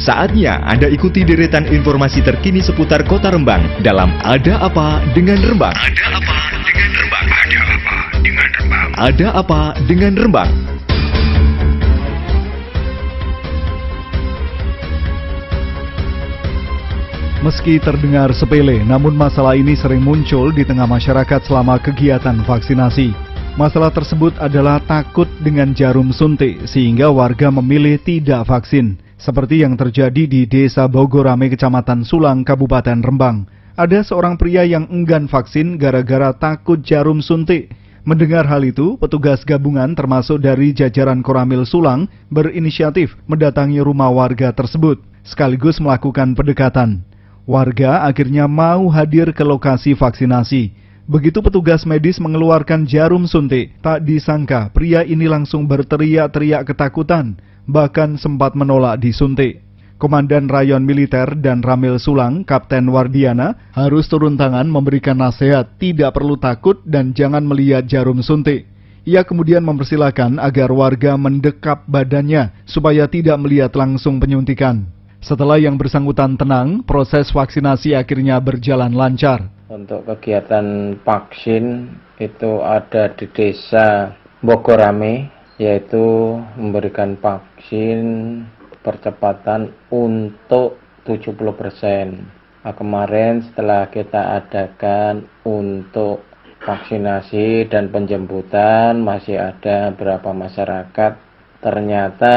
Saatnya Anda ikuti deretan informasi terkini seputar Kota Rembang dalam Ada Apa Dengan Rembang. Ada Apa Dengan Rembang. Ada Apa Dengan Rembang. Ada Apa Dengan Rembang. Meski terdengar sepele, namun masalah ini sering muncul di tengah masyarakat selama kegiatan vaksinasi. Masalah tersebut adalah takut dengan jarum suntik, sehingga warga memilih tidak vaksin. Seperti yang terjadi di Desa Bogorame, Kecamatan Sulang, Kabupaten Rembang. Ada seorang pria yang enggan vaksin gara-gara takut jarum suntik. Mendengar hal itu, petugas gabungan termasuk dari jajaran Koramil Sulang berinisiatif mendatangi rumah warga tersebut, sekaligus melakukan pendekatan. Warga akhirnya mau hadir ke lokasi vaksinasi. Begitu petugas medis mengeluarkan jarum suntik, tak disangka pria ini langsung berteriak-teriak ketakutan, bahkan sempat menolak disuntik. Komandan Rayon Militer dan Ramil Sulang, Kapten Wardiana, harus turun tangan memberikan nasihat, tidak perlu takut dan jangan melihat jarum suntik. Ia kemudian mempersilahkan agar warga mendekap badannya supaya tidak melihat langsung penyuntikan. Setelah yang bersangkutan tenang, proses vaksinasi akhirnya berjalan lancar. Untuk kegiatan vaksin itu ada di Desa Bogorame, yaitu memberikan vaksin percepatan untuk 70%. Nah, kemarin setelah kita adakan untuk vaksinasi dan penjemputan, masih ada beberapa masyarakat ternyata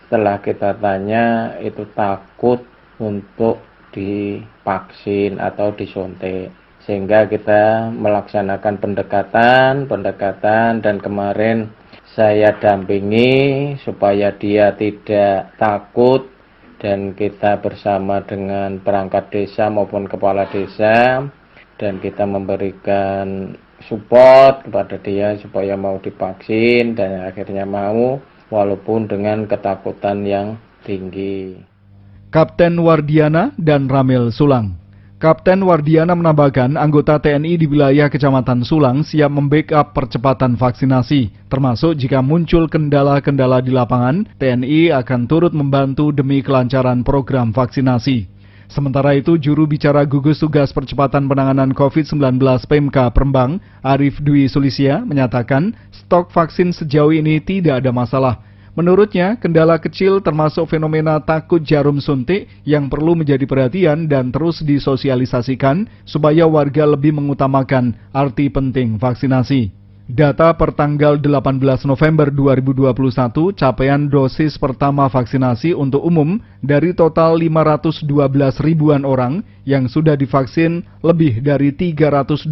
setelah kita tanya itu takut untuk divaksin atau disuntik, sehingga kita melaksanakan pendekatan dan kemarin saya dampingi supaya dia tidak takut, dan kita bersama dengan perangkat desa maupun kepala desa dan kita memberikan support kepada dia supaya mau divaksin dan akhirnya mau, walaupun dengan ketakutan yang tinggi. Kapten Wardiana dan Ramil Sulang. Kapten Wardiana menambahkan anggota TNI di wilayah Kecamatan Sulang siap membackup percepatan vaksinasi, termasuk jika muncul kendala-kendala di lapangan, TNI akan turut membantu demi kelancaran program vaksinasi. Sementara itu, juru bicara gugus tugas percepatan penanganan COVID-19 PMK Rembang, Arif Dwi Sulistya, menyatakan stok vaksin sejauh ini tidak ada masalah. Menurutnya, kendala kecil termasuk fenomena takut jarum suntik yang perlu menjadi perhatian dan terus disosialisasikan supaya warga lebih mengutamakan arti penting vaksinasi. Data per tanggal 18 November 2021, capaian dosis pertama vaksinasi untuk umum dari total 512 ribuan orang yang sudah divaksin lebih dari 325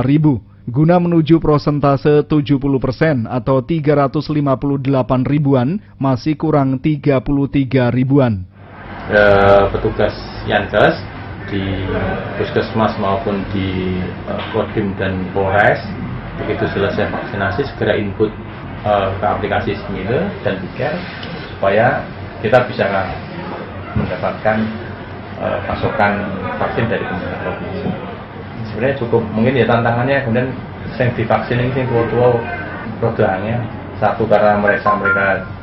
ribu. Guna menuju persentase 70% atau 358 ribuan, masih kurang 33 ribuan. Petugas Yankes di Puskesmas maupun di Kodim dan Polres, begitu selesai vaksinasi segera input ke aplikasi Smile dan Biker supaya kita bisa mendapatkan pasokan vaksin dari pemerintah provinsi. Sebenarnya cukup, mungkin ya tantangannya kemudian yang divaksin ini yang tua-tua programnya. Satu, karena mereka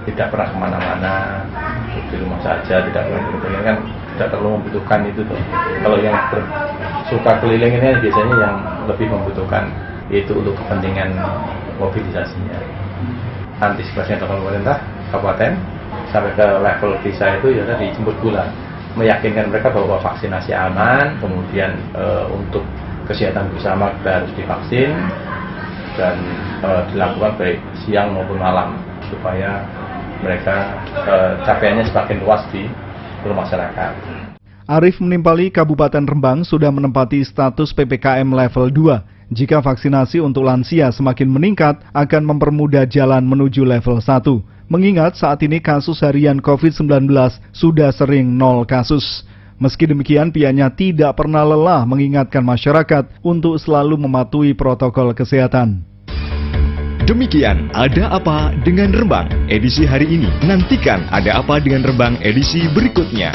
tidak pernah kemana-mana, di rumah saja, tidak pernah berkeliling, kan tidak terlalu membutuhkan itu tuh. Kalau yang suka keliling ini biasanya yang lebih membutuhkan, yaitu untuk kepentingan mobilisasinya. Antisipasinya dari pemerintah kabupaten sampai ke level desa itu ya tadi jemput bola, meyakinkan mereka bahwa vaksinasi aman, kemudian untuk kesehatan bersama kita harus divaksin dan dilakukan baik siang maupun malam supaya mereka capaiannya semakin luas di seluruh masyarakat. Arif menimpali Kabupaten Rembang sudah menempati status PPKM level 2. Jika vaksinasi untuk lansia semakin meningkat, akan mempermudah jalan menuju level 1. Mengingat saat ini kasus harian COVID-19 sudah sering 0 kasus. Meski demikian, pihaknya tidak pernah lelah mengingatkan masyarakat untuk selalu mematuhi protokol kesehatan. Demikian Ada Apa Dengan Rembang edisi hari ini. Nantikan Ada Apa Dengan Rembang edisi berikutnya.